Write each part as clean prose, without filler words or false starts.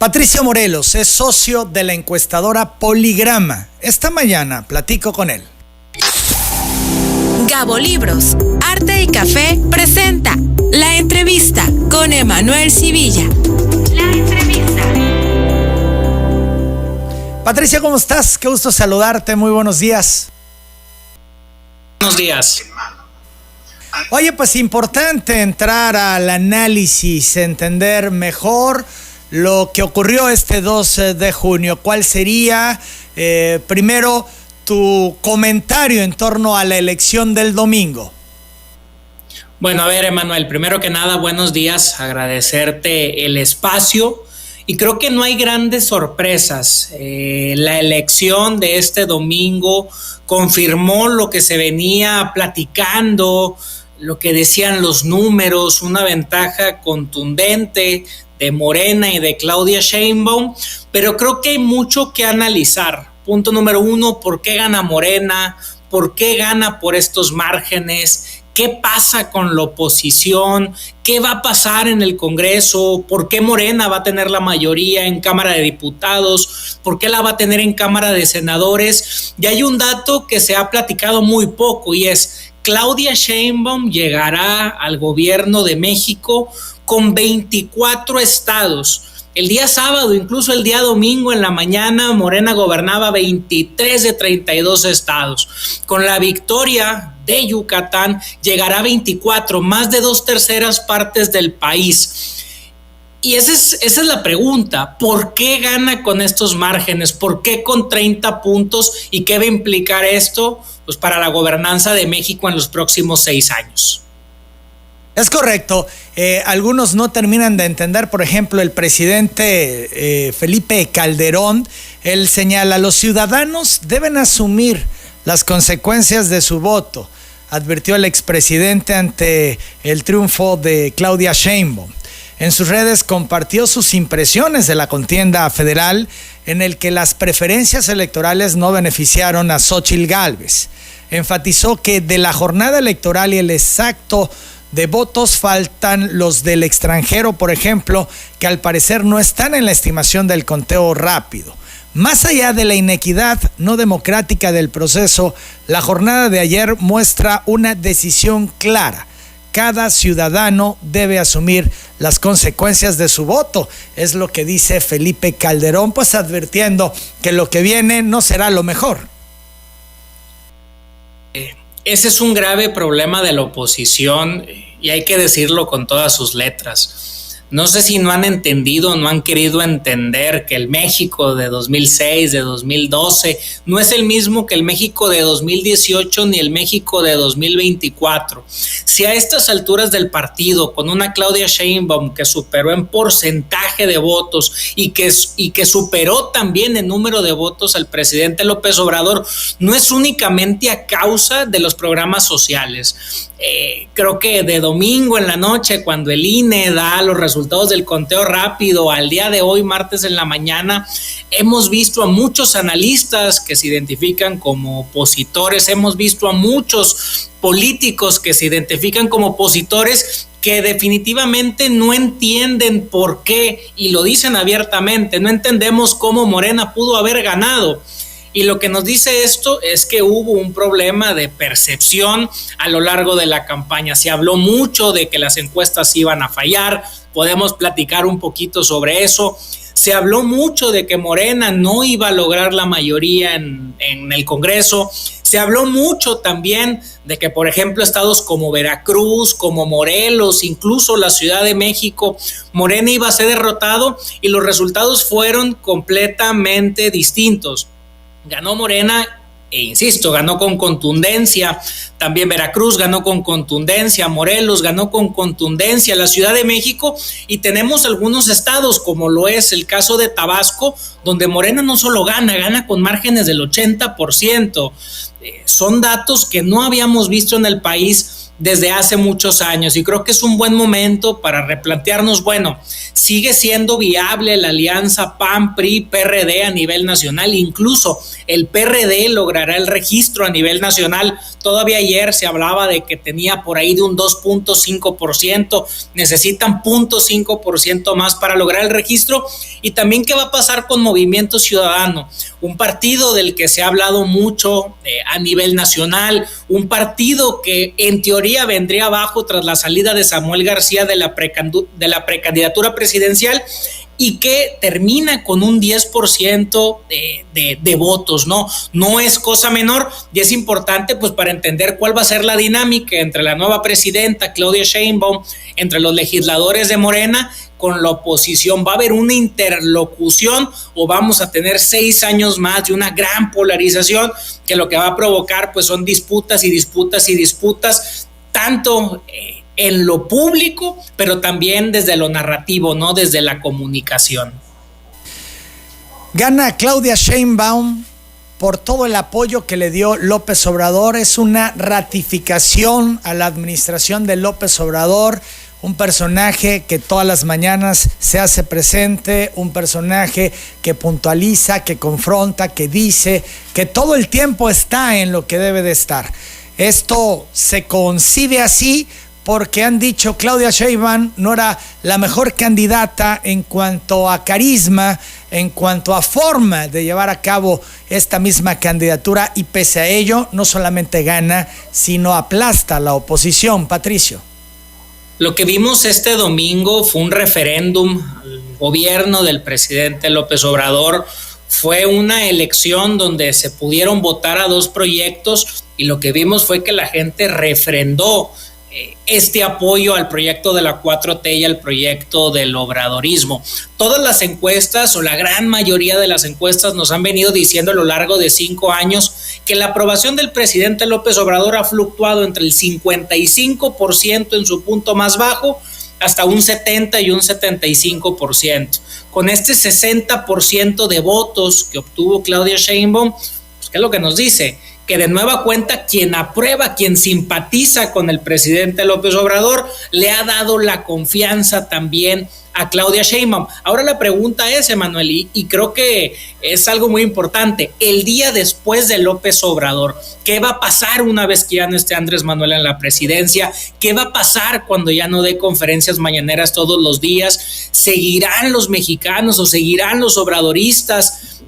Patricio Morelos es socio de la encuestadora Poligrama. Esta mañana platico con él. Gabo Libros, Arte y Café presenta La Entrevista con Emanuel Civilla. La Entrevista. Patricio, ¿cómo estás? Qué gusto saludarte, muy buenos días. Buenos días. Oye, pues importante entrar al análisis, entender mejor lo que ocurrió este 2 de junio. ¿Cuál sería, primero, tu comentario en torno a la elección del domingo? Bueno, a ver, Emanuel, primero que nada, buenos días, agradecerte el espacio y creo que no hay grandes sorpresas. La elección de este domingo confirmó lo que se venía platicando, lo que decían los números, una ventaja contundente de Morena y de Claudia Sheinbaum, pero creo que hay mucho que analizar. Punto número 1, ¿por qué gana Morena? ¿Por qué gana por estos márgenes? ¿Qué pasa con la oposición? ¿Qué va a pasar en el Congreso? ¿Por qué Morena va a tener la mayoría en Cámara de Diputados? ¿Por qué la va a tener en Cámara de Senadores? Y hay un dato que se ha platicado muy poco y es: Claudia Sheinbaum llegará al gobierno de México con 24 estados. El día sábado, incluso el día domingo en la mañana, Morena gobernaba 23 de 32 estados. Con la victoria de Yucatán llegará a 24, más de 2/3 partes del país. Y esa es la pregunta: ¿por qué gana con estos márgenes? ¿Por qué con 30 puntos? ¿Y qué va a implicar esto? Pues para la gobernanza de México en los próximos 6 años. Es correcto. Algunos no terminan de entender, por ejemplo, el presidente Felipe Calderón, él señala: los ciudadanos deben asumir las consecuencias de su voto, advirtió el expresidente ante el triunfo de Claudia Sheinbaum. En sus redes compartió sus impresiones de la contienda federal, en el que las preferencias electorales no beneficiaron a Xóchitl Gálvez. Enfatizó que de la jornada electoral y el exacto de votos faltan los del extranjero, por ejemplo, que al parecer no están en la estimación del conteo rápido. Más allá de la inequidad no democrática del proceso, la jornada de ayer muestra una decisión clara: cada ciudadano debe asumir las consecuencias de su voto. Es lo que dice Felipe Calderón, pues advirtiendo que lo que viene no será lo mejor. Ese es un grave problema de la oposición y hay que decirlo con todas sus letras. No sé si no han entendido, no han querido entender que el México de 2006, de 2012, no es el mismo que el México de 2018 ni el México de 2024. Si a estas alturas del partido, con una Claudia Sheinbaum que superó en porcentaje de votos y que superó también en número de votos al presidente López Obrador, no es únicamente a causa de los programas sociales. Creo que de domingo en la noche, cuando el INE da los resultados del conteo rápido, al día de hoy, martes en la mañana, hemos visto a muchos analistas que se identifican como opositores, hemos visto a muchos políticos que se identifican como opositores que definitivamente no entienden por qué, y lo dicen abiertamente: no entendemos cómo Morena pudo haber ganado. Y lo que nos dice esto es que hubo un problema de percepción a lo largo de la campaña. Se habló mucho de que las encuestas iban a fallar, podemos platicar un poquito sobre eso. Se habló mucho de que Morena no iba a lograr la mayoría en el Congreso. Se habló mucho también de que, por ejemplo, estados como Veracruz, como Morelos, incluso la Ciudad de México, Morena iba a ser derrotado, y los resultados fueron completamente distintos. Ganó Morena e insisto, ganó con contundencia. También Veracruz ganó con contundencia, Morelos ganó con contundencia, la Ciudad de México, y tenemos algunos estados, como lo es el caso de Tabasco, donde Morena no solo gana con márgenes del 80%. Son datos que no habíamos visto en el país desde hace muchos años, y creo que es un buen momento para replantearnos, bueno, sigue siendo viable la alianza PAN-PRI-PRD a nivel nacional. Incluso el PRD logrará el registro a nivel nacional. Todavía ayer se hablaba de que tenía por ahí de un 2.5%, necesitan 0.5% más para lograr el registro. Y también qué va a pasar con Movimiento Ciudadano, un partido del que se ha hablado mucho a nivel nacional, un partido que en teoría vendría abajo tras la salida de Samuel García de la precandidatura presidencial, y que termina con un 10% de votos, ¿no? No es cosa menor, y es importante pues para entender cuál va a ser la dinámica entre la nueva presidenta Claudia Sheinbaum, entre los legisladores de Morena con la oposición. ¿Va a haber una interlocución o vamos a tener 6 años más de una gran polarización que lo que va a provocar pues son disputas y disputas y disputas, tanto en lo público, pero también desde lo narrativo, ¿no? Desde la comunicación. Gana Claudia Sheinbaum por todo el apoyo que le dio López Obrador. Es una ratificación a la administración de López Obrador, un personaje que todas las mañanas se hace presente, un personaje que puntualiza, que confronta, que dice, que todo el tiempo está en lo que debe de estar. Esto se concibe así porque han dicho Claudia Sheinbaum no era la mejor candidata en cuanto a carisma, en cuanto a forma de llevar a cabo esta misma candidatura, y pese a ello no solamente gana, sino aplasta a la oposición. Patricio. Lo que vimos este domingo fue un referéndum al gobierno del presidente López Obrador. Fue una elección donde se pudieron votar a 2 proyectos y lo que vimos fue que la gente refrendó este apoyo al proyecto de la 4T y al proyecto del obradorismo. Todas las encuestas o la gran mayoría de las encuestas nos han venido diciendo a lo largo de 5 años que la aprobación del presidente López Obrador ha fluctuado entre el 55% en su punto más bajo hasta un 70 y un 75%. Con este 60% de votos que obtuvo Claudia Sheinbaum, pues, ¿qué es lo que nos dice? Que de nueva cuenta quien aprueba, quien simpatiza con el presidente López Obrador, le ha dado la confianza también a Claudia Sheinbaum. Ahora la pregunta es, Emanuel, y creo que es algo muy importante, el día después de López Obrador, ¿qué va a pasar una vez que ya no esté Andrés Manuel en la presidencia? ¿Qué va a pasar cuando ya no dé conferencias mañaneras todos los días? ¿Seguirán los mexicanos o seguirán los obradoristas?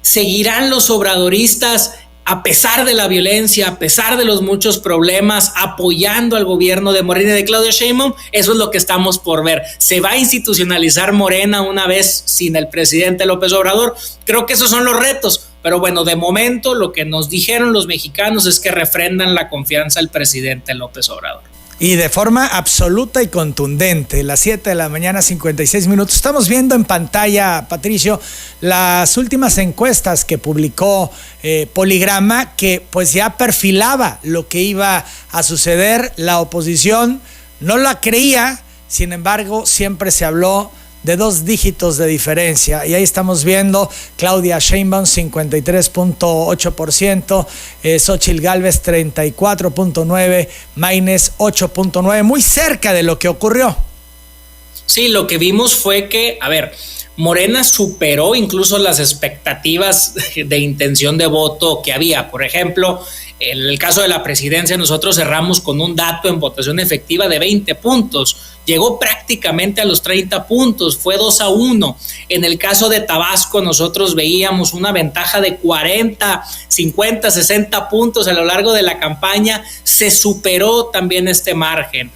¿Seguirán los obradoristas a pesar de la violencia, a pesar de los muchos problemas, apoyando al gobierno de Morena y de Claudia Sheinbaum? Eso es lo que estamos por ver. ¿Se va a institucionalizar Morena una vez sin el presidente López Obrador? Creo que esos son los retos. Pero bueno, de momento lo que nos dijeron los mexicanos es que refrendan la confianza al presidente López Obrador. Y de forma absoluta y contundente, las 7 de la mañana, 56 minutos. Estamos viendo en pantalla, Patricio, las últimas encuestas que publicó Poligrama, que pues ya perfilaba lo que iba a suceder. La oposición no la creía, sin embargo, siempre se habló de 2 dígitos de diferencia. Y ahí estamos viendo Claudia Sheinbaum 53.8%, Xóchitl Gálvez 34.9%, Maínez 8.9%, muy cerca de lo que ocurrió. Sí, lo que vimos fue que, Morena superó incluso las expectativas de intención de voto que había. Por ejemplo, en el caso de la presidencia, nosotros cerramos con un dato en votación efectiva de 20 puntos. Llegó prácticamente a los 30 puntos, fue 2-1. En el caso de Tabasco, nosotros veíamos una ventaja de 40, 50, 60 puntos a lo largo de la campaña. Se superó también este margen.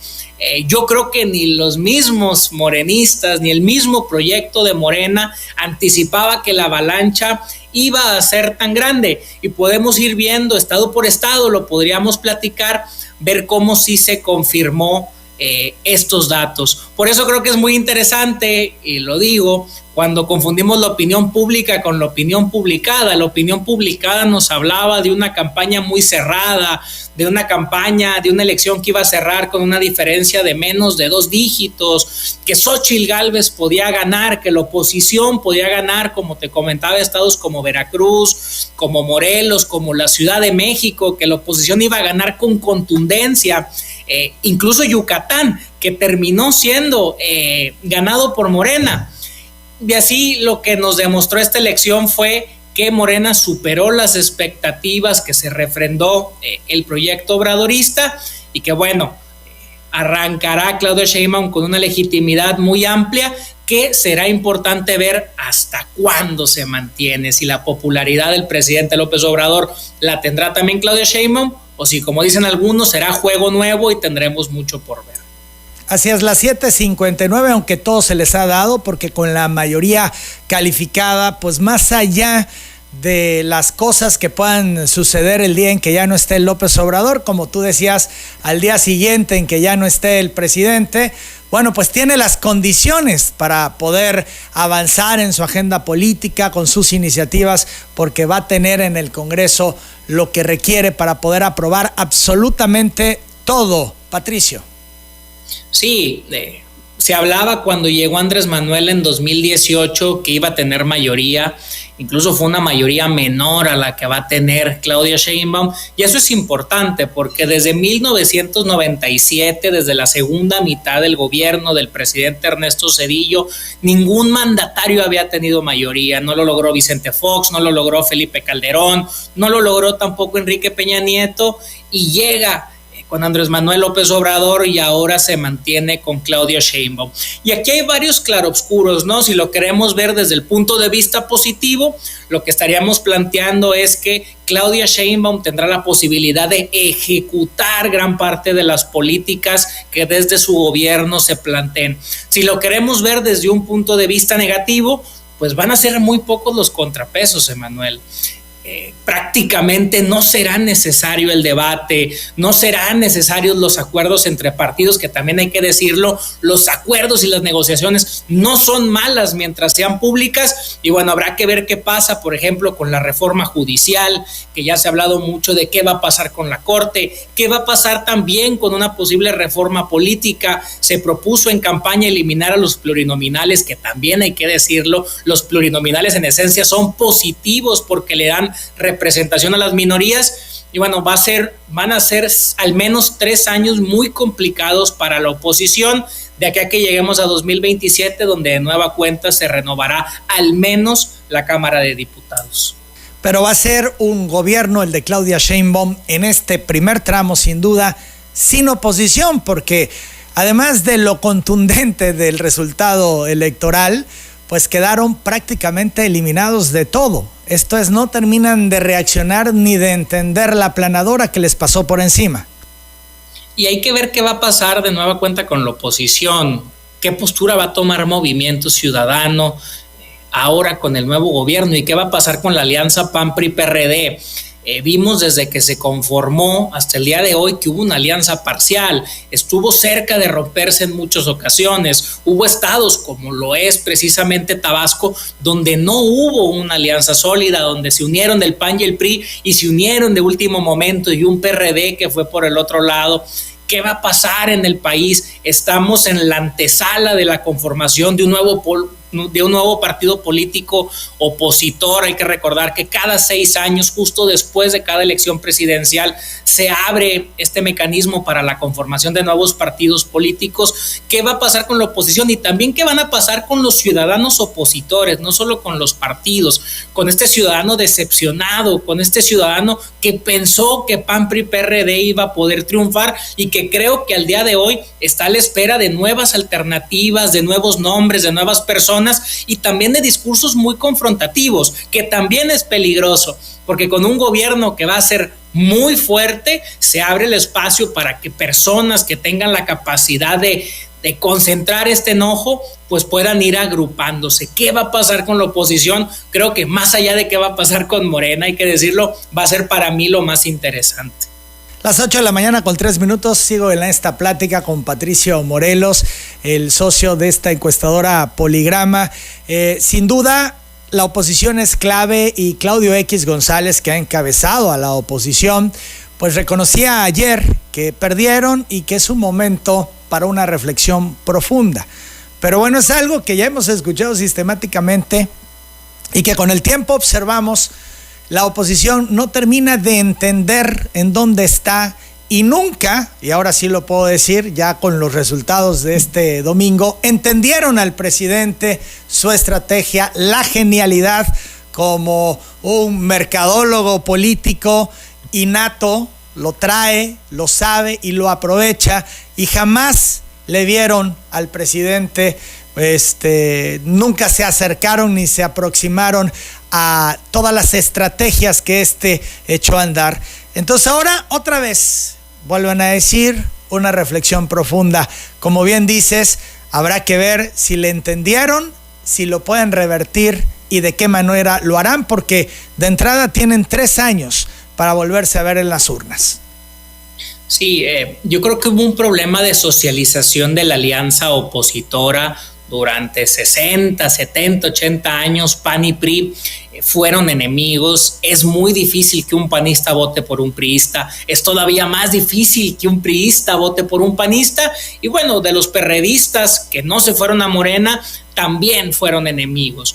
Yo creo que ni los mismos morenistas, ni el mismo proyecto de Morena anticipaba que la avalancha iba a ser tan grande, y podemos ir viendo estado por estado, lo podríamos platicar, ver cómo sí se confirmó estos datos. Por eso creo que es muy interesante, y lo digo, cuando confundimos la opinión pública con la opinión publicada. La opinión publicada nos hablaba de una campaña muy cerrada, de una campaña, de una elección que iba a cerrar con una diferencia de menos de 2 dígitos, que Xóchitl Gálvez podía ganar, que la oposición podía ganar, como te comentaba, estados como Veracruz, como Morelos, como la Ciudad de México, que la oposición iba a ganar con contundencia. Incluso Yucatán, que terminó siendo ganado por Morena. Y así lo que nos demostró esta elección fue que Morena superó las expectativas, que se refrendó el proyecto obradorista y que bueno, arrancará Claudia Sheinbaum con una legitimidad muy amplia, que será importante ver hasta cuándo se mantiene, si la popularidad del presidente López Obrador la tendrá también Claudia Sheinbaum, o si, como dicen algunos, será juego nuevo y tendremos mucho por ver. Así es, las 7:59, aunque todo se les ha dado, porque con la mayoría calificada, pues más allá de las cosas que puedan suceder el día en que ya no esté López Obrador, como tú decías, al día siguiente en que ya no esté el presidente, bueno, pues tiene las condiciones para poder avanzar en su agenda política con sus iniciativas, porque va a tener en el Congreso lo que requiere para poder aprobar absolutamente todo. Patricio. Sí, se hablaba cuando llegó Andrés Manuel en 2018 que iba a tener mayoría, incluso fue una mayoría menor a la que va a tener Claudia Sheinbaum, y eso es importante porque desde 1997, desde la segunda mitad del gobierno del presidente Ernesto Zedillo, ningún mandatario había tenido mayoría. No lo logró Vicente Fox, no lo logró Felipe Calderón, no lo logró tampoco Enrique Peña Nieto, y llega con Andrés Manuel López Obrador y ahora se mantiene con Claudia Sheinbaum. Y aquí hay varios claroscuros, ¿no? Si lo queremos ver desde el punto de vista positivo, lo que estaríamos planteando es que Claudia Sheinbaum tendrá la posibilidad de ejecutar gran parte de las políticas que desde su gobierno se planteen. Si lo queremos ver desde un punto de vista negativo, pues van a ser muy pocos los contrapesos, Emanuel. Prácticamente no será necesario el debate, no serán necesarios los acuerdos entre partidos, que también hay que decirlo, los acuerdos y las negociaciones no son malas mientras sean públicas, y bueno, habrá que ver qué pasa, por ejemplo, con la reforma judicial, que ya se ha hablado mucho de qué va a pasar con la Corte, qué va a pasar también con una posible reforma política. Se propuso en campaña eliminar a los plurinominales, que también hay que decirlo, los plurinominales en esencia son positivos porque le dan representación a las minorías, y bueno, van a ser al menos 3 años muy complicados para la oposición, de aquí a que lleguemos a 2027, donde de nueva cuenta se renovará al menos la Cámara de Diputados. Pero va a ser un gobierno, el de Claudia Sheinbaum, en este primer tramo, sin duda, sin oposición, porque además de lo contundente del resultado electoral, pues quedaron prácticamente eliminados de todo. Esto es, no terminan de reaccionar ni de entender la aplanadora que les pasó por encima. Y hay que ver qué va a pasar de nueva cuenta con la oposición, qué postura va a tomar Movimiento Ciudadano ahora con el nuevo gobierno, y qué va a pasar con la alianza PAN-PRI-PRD. Vimos desde que se conformó hasta el día de hoy que hubo una alianza parcial, estuvo cerca de romperse en muchas ocasiones. Hubo estados, como lo es precisamente Tabasco, donde no hubo una alianza sólida, donde se unieron el PAN y el PRI, y se unieron de último momento, y un PRD que fue por el otro lado. ¿Qué va a pasar en el país? Estamos en la antesala de la conformación de un nuevo partido político opositor. Hay que recordar que cada 6 años, justo después de cada elección presidencial, se abre este mecanismo para la conformación de nuevos partidos políticos. ¿Qué va a pasar con la oposición? Y también qué van a pasar con los ciudadanos opositores, no solo con los partidos, con este ciudadano decepcionado, con este ciudadano que pensó que PAN, PRI, PRD iba a poder triunfar, y que creo que al día de hoy está a la espera de nuevas alternativas, de nuevos nombres, de nuevas personas, y también de discursos muy confrontativos, que también es peligroso, porque con un gobierno que va a ser muy fuerte, se abre el espacio para que personas que tengan la capacidad de concentrar este enojo, pues puedan ir agrupándose. ¿Qué va a pasar con la oposición? Creo que más allá de qué va a pasar con Morena, hay que decirlo, va a ser para mí lo más interesante. Las 8 de la mañana con 3 minutos, sigo en esta plática con Patricio Morelos, el socio de esta encuestadora Poligrama. Sin duda, la oposición es clave, y Claudio X González, que ha encabezado a la oposición, pues reconocía ayer que perdieron y que es un momento para una reflexión profunda. Pero bueno, es algo que ya hemos escuchado sistemáticamente y que con el tiempo observamos. La oposición no termina de entender en dónde está, y nunca, y ahora sí lo puedo decir ya con los resultados de este domingo, entendieron al presidente, su estrategia, la genialidad como un mercadólogo político innato, lo trae, lo sabe y lo aprovecha, y jamás le vieron al presidente, nunca se acercaron ni se aproximaron a todas las estrategias que echó a andar. Entonces ahora otra vez vuelven a decir una reflexión profunda. Como bien dices, habrá que ver si le entendieron, si lo pueden revertir y de qué manera lo harán, porque de entrada tienen 3 años para volverse a ver en las urnas. Sí, yo creo que hubo un problema de socialización de la alianza opositora durante 60, 70, 80 años. PAN y PRI fueron enemigos. Es muy difícil que un panista vote por un priista. Es todavía más difícil que un priista vote por un panista. Y bueno, de los perredistas que no se fueron a Morena, también fueron enemigos.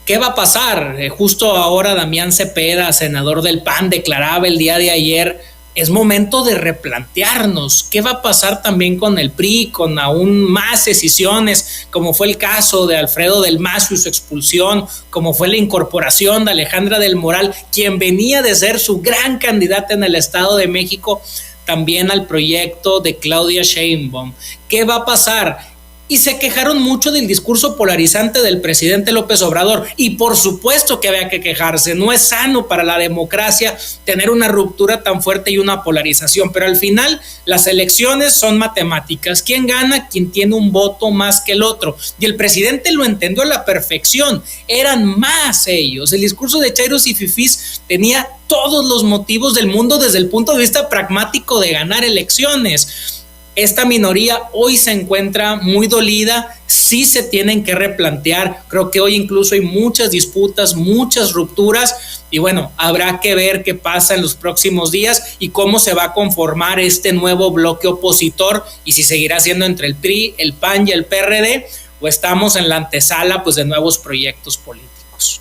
¿Qué va a pasar? Justo ahora Damián Cepeda, senador del PAN, declaraba el día de ayer: es momento de replantearnos qué va a pasar también con el PRI, con aún más decisiones, como fue el caso de Alfredo del Mazo y su expulsión, como fue la incorporación de Alejandra del Moral, quien venía de ser su gran candidata en el Estado de México, también al proyecto de Claudia Sheinbaum. ¿Qué va a pasar? Y se quejaron mucho del discurso polarizante del presidente López Obrador, y por supuesto que había que quejarse. No es sano para la democracia tener una ruptura tan fuerte y una polarización, pero al final las elecciones son matemáticas. ¿Quién gana? Quien tiene un voto más que el otro, y el presidente lo entendió a la perfección. Eran más ellos. El discurso de chairos y fifís tenía todos los motivos del mundo desde el punto de vista pragmático de ganar elecciones. Esta minoría hoy se encuentra muy dolida, sí se tienen que replantear. Creo que hoy incluso hay muchas disputas, muchas rupturas, y bueno, habrá que ver qué pasa en los próximos días y cómo se va a conformar este nuevo bloque opositor, y si seguirá siendo entre el PRI, el PAN y el PRD, o estamos en la antesala pues de nuevos proyectos políticos.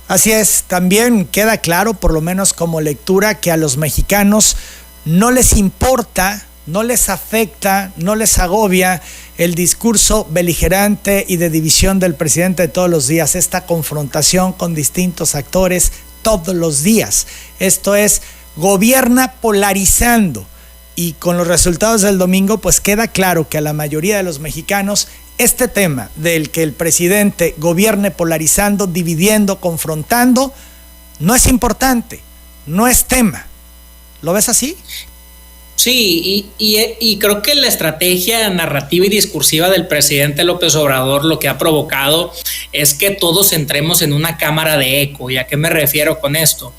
Así es, también queda claro, por lo menos como lectura, que a los mexicanos no les importa, no les afecta, no les agobia el discurso beligerante y de división del presidente de todos los días, esta confrontación con distintos actores todos los días. Esto es, gobierna polarizando, y con los resultados del domingo pues queda claro que a la mayoría de los mexicanos este tema del que el presidente gobierne polarizando, dividiendo, confrontando, no es importante, no es tema. ¿Lo ves así? Sí, y creo que la estrategia narrativa y discursiva del presidente López Obrador lo que ha provocado es que todos entremos en una cámara de eco. ¿Y a qué me refiero con esto?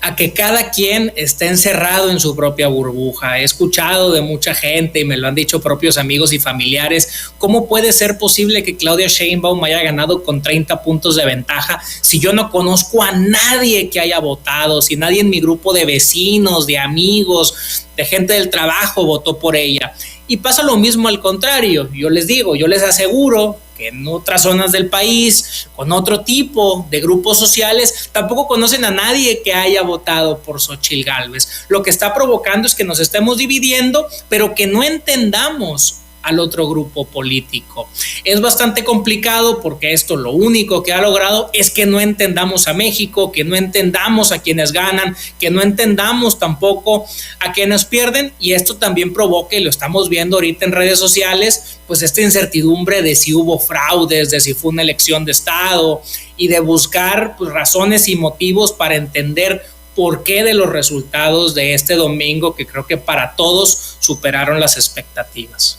A que cada quien esté encerrado en su propia burbuja. He escuchado de mucha gente, y me lo han dicho propios amigos y familiares: ¿cómo puede ser posible que Claudia Sheinbaum haya ganado con 30 puntos de ventaja si yo no conozco a nadie que haya votado, si nadie en mi grupo de vecinos, de amigos, de gente del trabajo votó por ella? Y pasa lo mismo al contrario. Yo les digo, yo les aseguro que en otras zonas del país, con otro tipo de grupos sociales, tampoco conocen a nadie que haya votado por Xóchitl Gálvez. Lo que está provocando es que nos estemos dividiendo, pero que no entendamos al otro grupo político. Es bastante complicado, porque esto lo único que ha logrado es que no entendamos a México, que no entendamos a quienes ganan, que no entendamos tampoco a quienes pierden, y esto también provoca, y lo estamos viendo ahorita en redes sociales, pues esta incertidumbre de si hubo fraudes, de si fue una elección de Estado, y de buscar pues razones y motivos para entender por qué de los resultados de este domingo, que creo que para todos superaron las expectativas.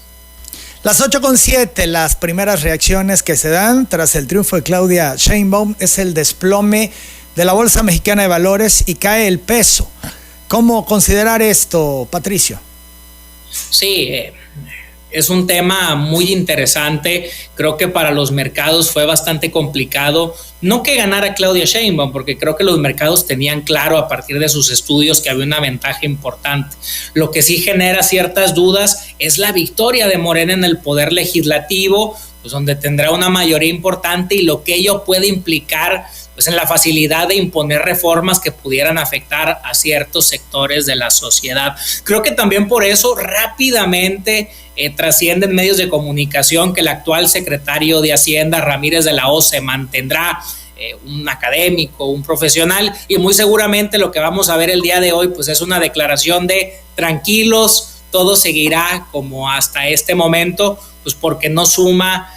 Las 8:07, las primeras reacciones que se dan tras el triunfo de Claudia Sheinbaum es el desplome de la Bolsa Mexicana de Valores y cae el peso. ¿Cómo considerar esto, Patricio? Sí, es un tema muy interesante. Creo que para los mercados fue bastante complicado, no que ganara Claudia Sheinbaum, porque creo que los mercados tenían claro a partir de sus estudios que había una ventaja importante. Lo que sí genera ciertas dudas es la victoria de Morena en el poder legislativo, pues donde tendrá una mayoría importante, y lo que ello puede implicar pues en la facilidad de imponer reformas que pudieran afectar a ciertos sectores de la sociedad. Creo que también por eso rápidamente trasciende en medios de comunicación que el actual secretario de Hacienda, Ramírez de la O, se mantendrá un académico, un profesional, y muy seguramente lo que vamos a ver el día de hoy pues es una declaración de tranquilos, todo seguirá como hasta este momento, pues porque no suma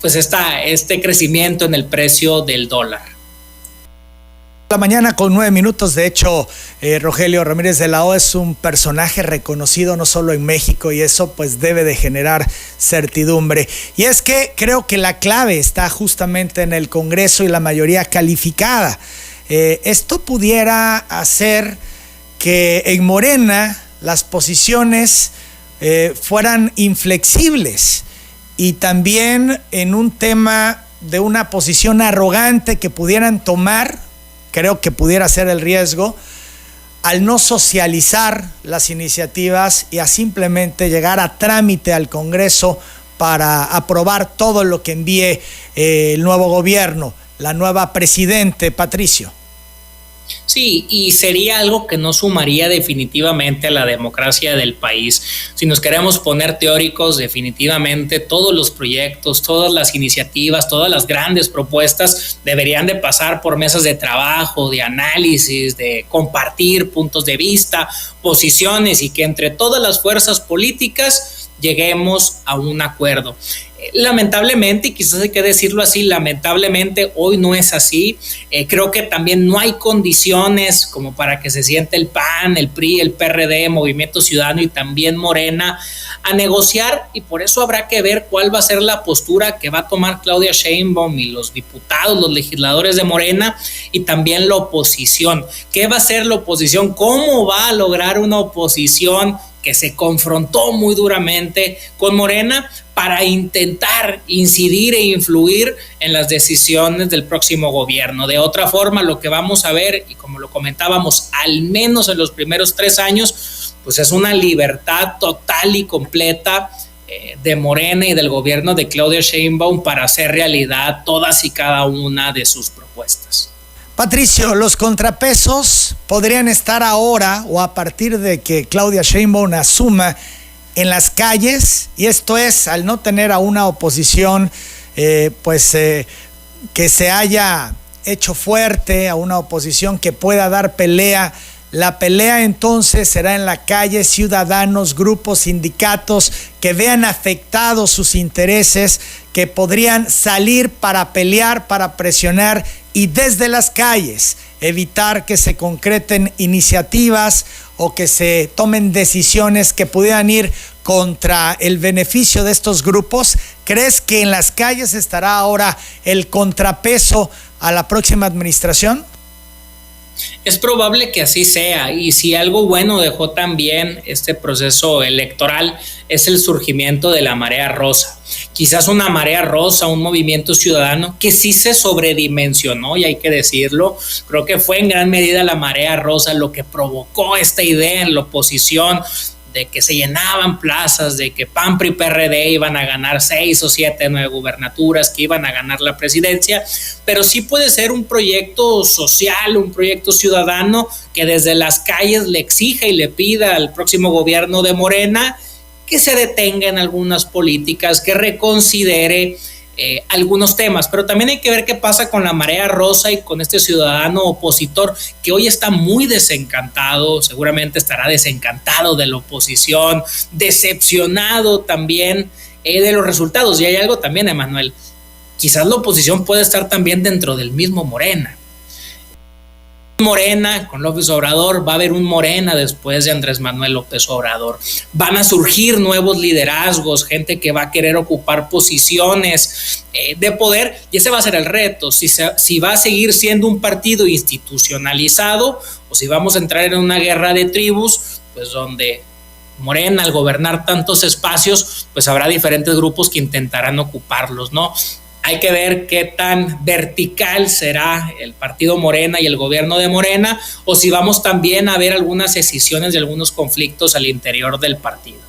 pues este crecimiento en el precio del dólar. La mañana con 9 minutos, de hecho, Rogelio Ramírez de la O es un personaje reconocido no solo en México, y eso pues debe de generar certidumbre. Y es que creo que la clave está justamente en el Congreso y la mayoría calificada. Esto pudiera hacer que en Morena las posiciones fueran inflexibles, y también en un tema de una posición arrogante que pudieran tomar. Creo que pudiera ser el riesgo al no socializar las iniciativas y a simplemente llegar a trámite al Congreso para aprobar todo lo que envíe el nuevo gobierno, la nueva presidente, Patricio. Sí, y sería algo que no sumaría definitivamente a la democracia del país. Si nos queremos poner teóricos, definitivamente todos los proyectos, todas las iniciativas, todas las grandes propuestas deberían de pasar por mesas de trabajo, de análisis, de compartir puntos de vista, posiciones, y que entre todas las fuerzas políticas lleguemos a un acuerdo. Lamentablemente, y quizás hay que decirlo así, lamentablemente hoy no es así. Creo que también no hay condiciones como para que se siente el PAN, el PRI, el PRD, Movimiento Ciudadano y también Morena a negociar, y por eso habrá que ver cuál va a ser la postura que va a tomar Claudia Sheinbaum y los diputados, los legisladores de Morena, y también la oposición. ¿Qué va a hacer la oposición? ¿Cómo va a lograr una oposición que se confrontó muy duramente con Morena para intentar incidir e influir en las decisiones del próximo gobierno? De otra forma, lo que vamos a ver, y como lo comentábamos, al menos en los primeros 3 años, pues es una libertad total y completa de Morena y del gobierno de Claudia Sheinbaum para hacer realidad todas y cada una de sus propuestas. Patricio, los contrapesos podrían estar ahora o a partir de que Claudia Sheinbaum asuma en las calles, y esto es al no tener a una oposición que se haya hecho fuerte, a una oposición que pueda dar pelea. La pelea entonces será en la calle, ciudadanos, grupos, sindicatos que vean afectados sus intereses, que podrían salir para pelear, para presionar, y desde las calles evitar que se concreten iniciativas o que se tomen decisiones que pudieran ir contra el beneficio de estos grupos. ¿Crees que en las calles estará ahora el contrapeso a la próxima administración? Es probable que así sea, y si algo bueno dejó también este proceso electoral es el surgimiento de la marea rosa. Quizás una marea rosa, un movimiento ciudadano que sí se sobredimensionó, y hay que decirlo. Creo que fue en gran medida la marea rosa lo que provocó esta idea en la oposición de que se llenaban plazas, de que PAN, PRI, PRD iban a ganar 6 o 7, 9 gubernaturas, que iban a ganar la presidencia, pero sí puede ser un proyecto social, un proyecto ciudadano que desde las calles le exija y le pida al próximo gobierno de Morena que se detenga en algunas políticas, que reconsidere algunos temas, pero también hay que ver qué pasa con la marea rosa y con este ciudadano opositor que hoy está muy desencantado, seguramente estará desencantado de la oposición, decepcionado también de los resultados. Y hay algo también, Emanuel, quizás la oposición puede estar también dentro del mismo Morena. Morena con López Obrador, va a haber un Morena después de Andrés Manuel López Obrador. Van a surgir nuevos liderazgos, gente que va a querer ocupar posiciones de poder, y ese va a ser el reto, si va a seguir siendo un partido institucionalizado o si vamos a entrar en una guerra de tribus, pues donde Morena, al gobernar tantos espacios, pues habrá diferentes grupos que intentarán ocuparlos, ¿no? Hay que ver qué tan vertical será el partido Morena y el gobierno de Morena, o si vamos también a ver algunas escisiones de algunos conflictos al interior del partido.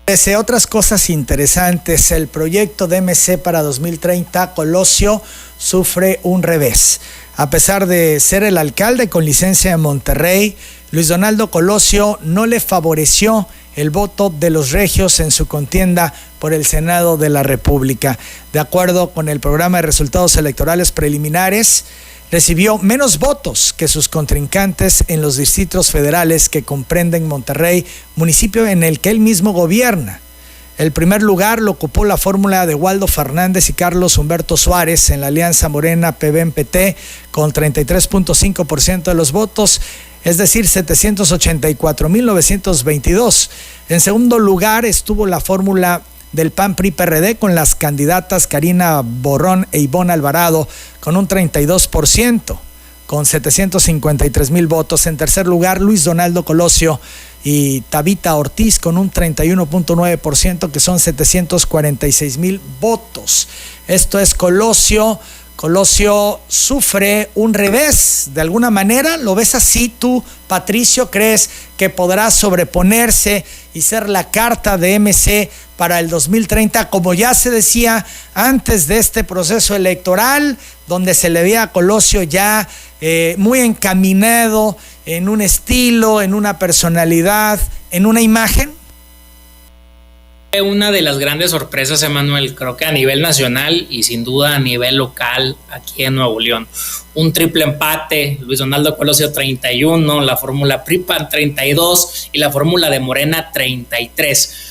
Pese a otras cosas interesantes, el proyecto de MC para 2030, Colosio, sufre un revés. A pesar de ser el alcalde con licencia de Monterrey, Luis Donaldo Colosio no le favoreció el voto de los regios en su contienda por el Senado de la República. De acuerdo con el programa de resultados electorales preliminares, recibió menos votos que sus contrincantes en los distritos federales que comprenden Monterrey, municipio en el que él mismo gobierna. El primer lugar lo ocupó la fórmula de Waldo Fernández y Carlos Humberto Suárez en la alianza Morena-PBM-PT con 33.5% de los votos, es decir, 784.922. En segundo lugar estuvo la fórmula del PAN-PRI-PRD con las candidatas Karina Borrón e Ivonne Alvarado con un 32%, con 753,000 votos. En tercer lugar, Luis Donaldo Colosio y Tabita Ortiz con un 31.9%, que son 746,000 votos. Esto es Colosio. Colosio sufre un revés, de alguna manera. ¿Lo ves así tú, Patricio? ¿Crees que podrá sobreponerse y ser la carta de MC para el 2030, como ya se decía antes de este proceso electoral, donde se le veía a Colosio ya muy encaminado en un estilo, en una personalidad, en una imagen? Una de las grandes sorpresas, Emanuel, creo que a nivel nacional y sin duda a nivel local aquí en Nuevo León. Un triple empate, Luis Donaldo Colosio 31, la fórmula PRI-PAN 32 y la fórmula de Morena 33.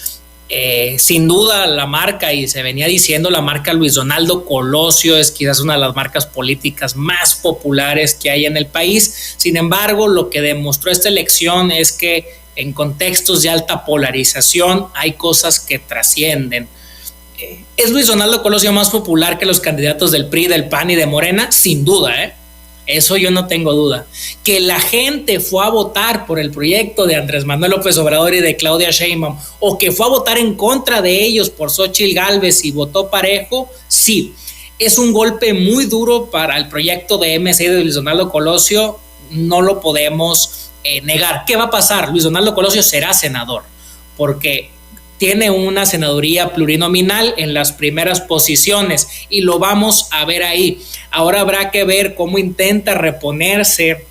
Sin duda la marca, y se venía diciendo, la marca Luis Donaldo Colosio es quizás una de las marcas políticas más populares que hay en el país. Sin embargo, lo que demostró esta elección es que en contextos de alta polarización hay cosas que trascienden. ¿Es Luis Donaldo Colosio más popular que los candidatos del PRI, del PAN y de Morena? Sin duda, eso yo no tengo duda. Que la gente fue a votar por el proyecto de Andrés Manuel López Obrador y de Claudia Sheinbaum, o que fue a votar en contra de ellos por Xóchitl Gálvez y votó parejo, sí. Es un golpe muy duro para el proyecto de MC de Luis Donaldo Colosio, no lo podemos negar. ¿Qué va a pasar? Luis Donaldo Colosio será senador, porque tiene una senaduría plurinominal en las primeras posiciones y lo vamos a ver ahí. Ahora habrá que ver cómo intenta reponerse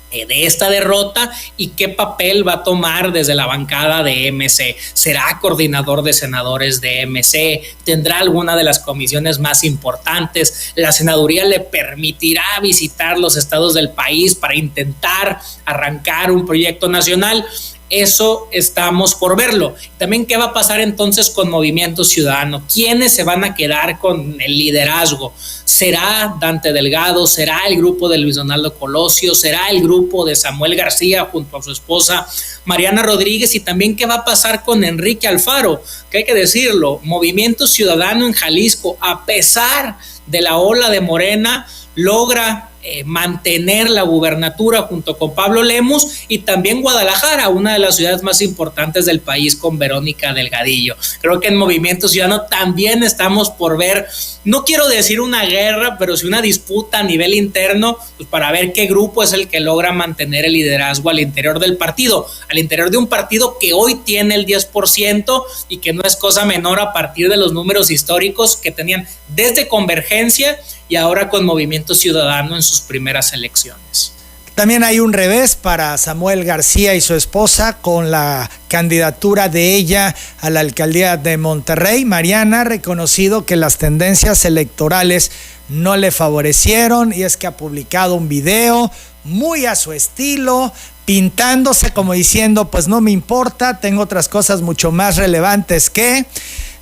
de esta derrota y qué papel va a tomar desde la bancada de MC. ¿Será coordinador de senadores de MC? ¿Tendrá alguna de las comisiones más importantes? ¿La senaduría le permitirá visitar los estados del país para intentar arrancar un proyecto nacional? Eso estamos por verlo. También, ¿qué va a pasar entonces con Movimiento Ciudadano? ¿Quiénes se van a quedar con el liderazgo? ¿Será Dante Delgado? ¿Será el grupo de Luis Donaldo Colosio? ¿Será el grupo de Samuel García junto a su esposa Mariana Rodríguez? Y también, ¿qué va a pasar con Enrique Alfaro? Que hay que decirlo, Movimiento Ciudadano en Jalisco, a pesar de la ola de Morena, logra mantener la gubernatura junto con Pablo Lemus, y también Guadalajara, una de las ciudades más importantes del país, con Verónica Delgadillo. Creo que en Movimiento Ciudadano también estamos por ver, no quiero decir una guerra, pero sí una disputa a nivel interno, pues para ver qué grupo es el que logra mantener el liderazgo al interior del partido, al interior de un partido que hoy tiene el 10% y que no es cosa menor a partir de los números históricos que tenían desde Convergencia y ahora con Movimiento Ciudadano en sus primeras elecciones. También hay un revés para Samuel García y su esposa con la candidatura de ella a la alcaldía de Monterrey. Mariana ha reconocido que las tendencias electorales no le favorecieron y es que ha publicado un video muy a su estilo, pintándose como diciendo, pues no me importa, tengo otras cosas mucho más relevantes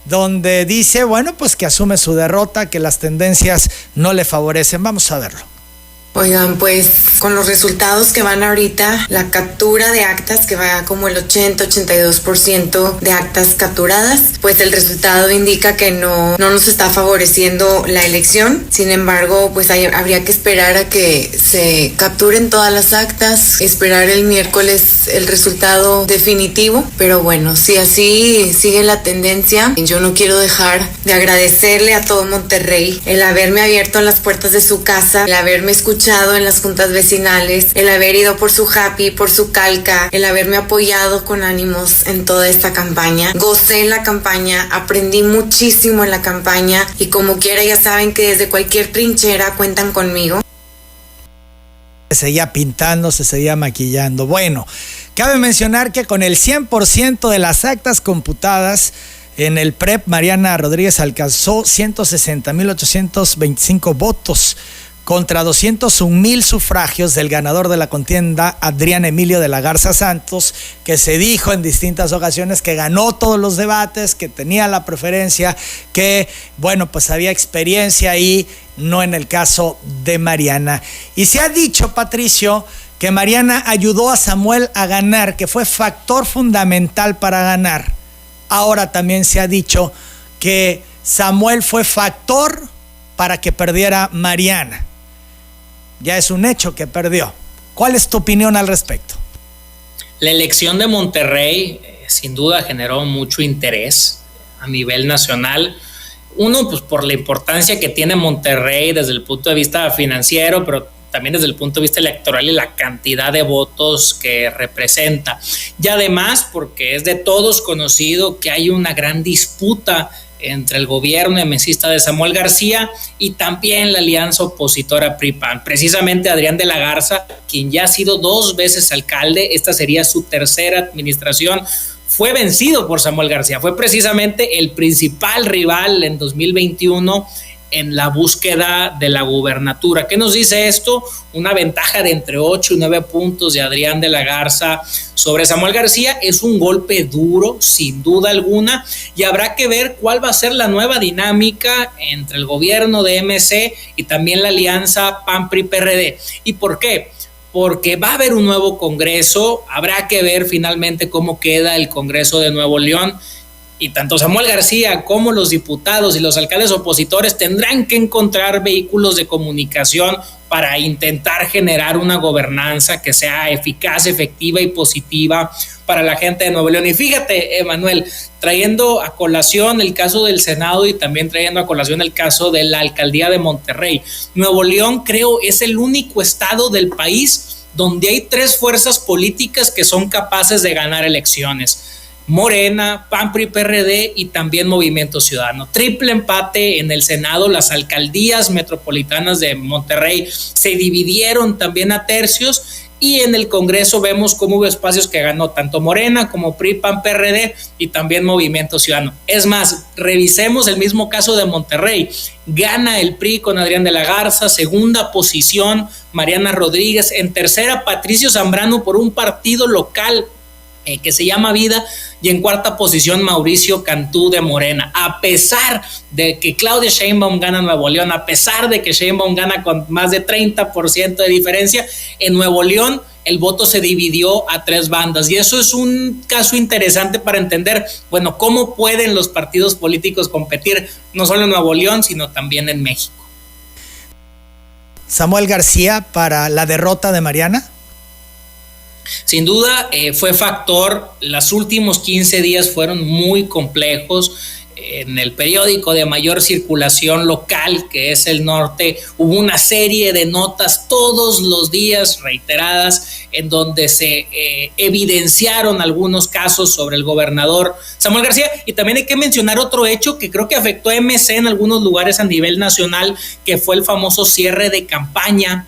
donde dice, bueno, pues que asume su derrota, que las tendencias no le favorecen. Vamos a verlo. Oigan, pues con los resultados que van ahorita, la captura de actas que va como el 80-82% de actas capturadas, pues el resultado indica que no nos está favoreciendo la elección. Sin embargo, pues habría que esperar a que se capturen todas las actas, esperar el miércoles el resultado definitivo. Pero bueno, si así sigue la tendencia, yo no quiero dejar de agradecerle a todo Monterrey el haberme abierto las puertas de su casa, el haberme escuchado en las juntas vecinales, el haber ido por su Happy, por su Calca, el haberme apoyado con ánimos en toda esta campaña. Gocé en la campaña, aprendí muchísimo en la campaña y como quiera ya saben que desde cualquier trinchera cuentan conmigo. seguía pintando, se seguía maquillando. Bueno, cabe mencionar que con el 100% de las actas computadas en el PREP, Mariana Rodríguez alcanzó 160,825 votos contra 201,000 sufragios del ganador de la contienda, Adrián Emilio de la Garza Santos, que se dijo en distintas ocasiones que ganó todos los debates, que tenía la preferencia, que, bueno, pues había experiencia ahí, no en el caso de Mariana. Y se ha dicho, Patricio, que Mariana ayudó a Samuel a ganar, que fue factor fundamental para ganar. Ahora también se ha dicho que Samuel fue factor para que perdiera Mariana. Ya es un hecho que perdió. ¿Cuál es tu opinión al respecto? La elección de Monterrey sin duda generó mucho interés a nivel nacional. Uno, pues por la importancia que tiene Monterrey desde el punto de vista financiero, pero también desde el punto de vista electoral y la cantidad de votos que representa. Y además porque es de todos conocido que hay una gran disputa entre el gobierno emesista de Samuel García y también la alianza opositora PRI-PAN. Precisamente Adrián de la Garza, quien ya ha sido 2 veces alcalde, esta sería su tercera administración, fue vencido por Samuel García. Fue precisamente el principal rival en 2021 en la búsqueda de la gubernatura. ¿Qué nos dice esto? Una ventaja de entre 8 y 9 puntos de Adrián de la Garza sobre Samuel García. Es un golpe duro, sin duda alguna, y habrá que ver cuál va a ser la nueva dinámica entre el gobierno de MC y también la alianza PAN-PRI-PRD. ¿Y por qué? Porque va a haber un nuevo Congreso, habrá que ver finalmente cómo queda el Congreso de Nuevo León, y tanto Samuel García como los diputados y los alcaldes opositores tendrán que encontrar vehículos de comunicación para intentar generar una gobernanza que sea eficaz, efectiva y positiva para la gente de Nuevo León. Y fíjate, Emanuel, trayendo a colación el caso del Senado y también trayendo a colación el caso de la alcaldía de Monterrey, Nuevo León, creo, es el único estado del país donde hay 3 fuerzas políticas que son capaces de ganar elecciones: Morena, PAN, PRI, PRD y también Movimiento Ciudadano. Triple empate en el Senado. Las alcaldías metropolitanas de Monterrey se dividieron también a tercios, y en el Congreso vemos cómo hubo espacios que ganó tanto Morena como PRI, PAN, PRD y también Movimiento Ciudadano. Es más, revisemos el mismo caso de Monterrey. Gana el PRI con Adrián de la Garza, segunda posición Mariana Rodríguez, en tercera Patricio Zambrano por un partido local que se llama Vida, y en cuarta posición Mauricio Cantú de Morena. A pesar de que Claudia Sheinbaum gana Nuevo León, a pesar de que Sheinbaum gana con más de 30% de diferencia, en Nuevo León el voto se dividió a 3 bandas, y eso es un caso interesante para entender, bueno, cómo pueden los partidos políticos competir no solo en Nuevo León, sino también en México. Samuel García para la derrota de Mariana. Sin duda fue factor. Los últimos 15 días fueron muy complejos. En el periódico de mayor circulación local, que es El Norte, hubo una serie de notas todos los días reiteradas en donde se evidenciaron algunos casos sobre el gobernador Samuel García. Y también hay que mencionar otro hecho que creo que afectó a MC en algunos lugares a nivel nacional, que fue el famoso cierre de campaña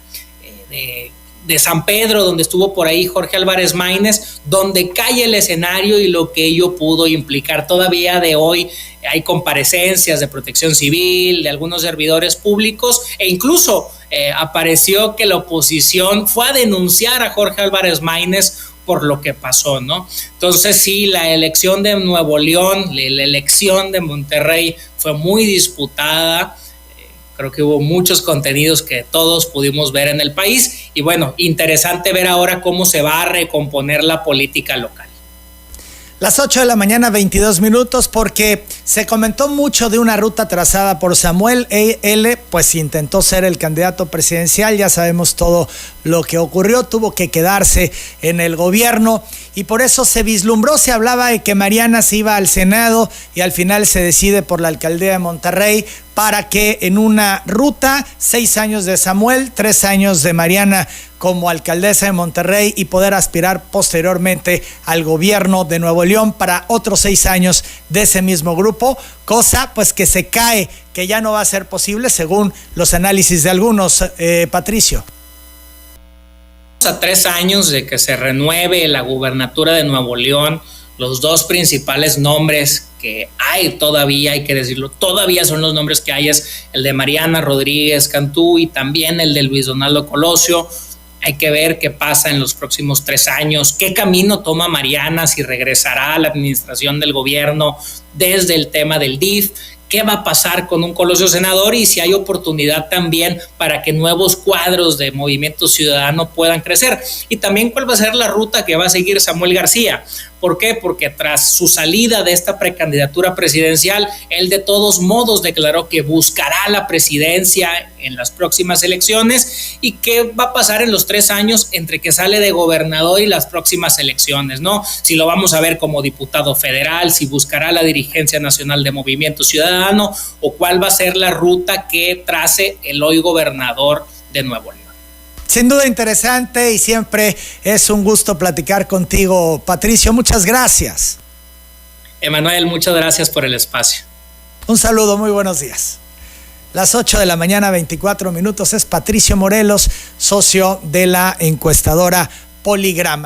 de San Pedro, donde estuvo por ahí Jorge Álvarez Maínez, donde cae el escenario y lo que ello pudo implicar. Todavía de hoy hay comparecencias de Protección Civil, de algunos servidores públicos, e incluso apareció que la oposición fue a denunciar a Jorge Álvarez Maínez por lo que pasó, ¿no? Entonces sí, la elección de Nuevo León, la elección de Monterrey fue muy disputada. Creo que hubo muchos contenidos que todos pudimos ver en el país, y bueno, interesante ver ahora cómo se va a recomponer la política local. Las 8 de la mañana, 22 minutos, porque se comentó mucho de una ruta trazada por Samuel. Él pues intentó ser el candidato presidencial, ya sabemos todo lo que ocurrió, tuvo que quedarse en el gobierno y por eso se vislumbró, se hablaba de que Mariana se iba al Senado y al final se decide por la alcaldía de Monterrey, para que en una ruta 6 años de Samuel, 3 años de Mariana como alcaldesa de Monterrey y poder aspirar posteriormente al gobierno de Nuevo León para otros 6 años de ese mismo grupo, cosa pues que se cae, que ya no va a ser posible según los análisis de algunos, Patricio. A 3 años de que se renueve la gubernatura de Nuevo León, los dos principales nombres que hay todavía, hay que decirlo, todavía son los nombres que hay, es el de Mariana Rodríguez Cantú y también el de Luis Donaldo Colosio. Hay que ver qué pasa en los próximos 3 años, qué camino toma Mariana, si regresará a la administración del gobierno desde el tema del DIF, qué va a pasar con un Colosio senador y si hay oportunidad también para que nuevos cuadros de Movimiento Ciudadano puedan crecer. Y también cuál va a ser la ruta que va a seguir Samuel García. ¿Por qué? Porque tras su salida de esta precandidatura presidencial, él de todos modos declaró que buscará la presidencia en las próximas elecciones. ¿Y qué va a pasar en los 3 años entre que sale de gobernador y las próximas elecciones, ¿no? Si lo vamos a ver como diputado federal, si buscará la dirigencia nacional de Movimiento Ciudadano o cuál va a ser la ruta que trace el hoy gobernador de Nuevo León. Sin duda interesante y siempre es un gusto platicar contigo, Patricio. Muchas gracias. Emanuel, muchas gracias por el espacio. Un saludo, muy buenos días. Las 8 de la mañana, 24 minutos, es Patricio Morelos, socio de la encuestadora Poligrama.